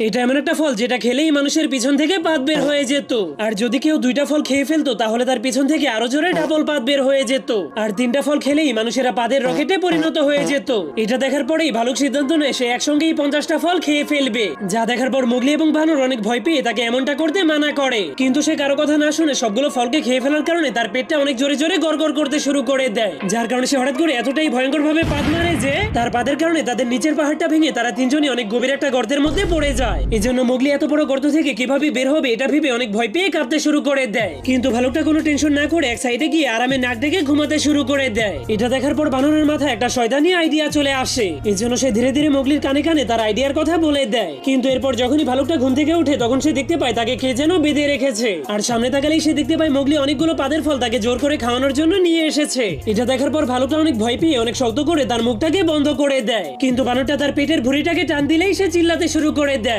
এটা এমন একটা ফল যেটা খেলেই মানুষের পিছন থেকে পাত বের হয়ে যেত। আর যদি কেউ দুইটা ফল খেয়ে ফেলতো তাহলে তার পিছন থেকে আরো জোরে ডাবল পাত বের হয়ে যেত। আর তিনটা ফল খেলেই মানুষেরা পাদের রকেটে পরিণত হয়ে যেত। এটা দেখার পরেই ভালুক সিদ্ধান্ত নেয় সে একসঙ্গেই 50টা ফল খেয়ে ফেলবে। যা দেখার পর মোগলি এবং বানর অনেক ভয় পেয়ে তাকে এমনটা করতে মানা করে, কিন্তু সে কারো কথা না শুনে সবগুলো ফলকে খেয়ে ফেলার কারণে তার পেটটা অনেক জোরে জোরে গড়গড় করতে শুরু করে দেয়। যার কারণে সে হঠাৎ করে এতটাই ভয়ঙ্কর ভাবে পাত মারে যে তার পাদের কারণে তাদের নিচের পাহাড়টা ভেঙে তারা তিনজনই অনেক গভীর একটা গর্তের মধ্যে পড়ে যায়। এজন্য মোগলি এত বড় গর্ত থেকে কিভাবে বের হবে এটা ভেবে অনেক ভয় পেয়ে কাঁপতে শুরু করে দেয়। কিন্তু ভালুকটা কোনো টেনশন না করে এক সাইডে গিয়ে আরামে নাক ডেকে ঘুমাতে শুরু করে দেয়। এটা দেখার পর বানরের মাথায় একটা শয়তানি আইডিয়া চলে আসে। এজন্য সে ধীরে ধীরে মোগলির কানে কানে তার আইডিয়ার কথা বলে দেয়। কিন্তু এরপর যখনই ভালুকটা ঘুম থেকে ওঠে তখন সে দেখতে পায় তাকে কে যেন বেঁধে রেখেছে। আর সামনে তাকালেই সে দেখতে পায় মোগলি অনেকগুলো পাদের ফল তাকে জোর করে খাওয়ানোর জন্য নিয়ে এসেছে। এটা দেখার পর ভালুকটা অনেক ভয় পেয়ে অনেক শক্ত করে তার মুখটাকে বন্ধ করে দেয়। কিন্তু বানরটা তার পেটের ভুঁড়িটাকে টান দিলেই সে চিল্লাতে শুরু করে দেয়।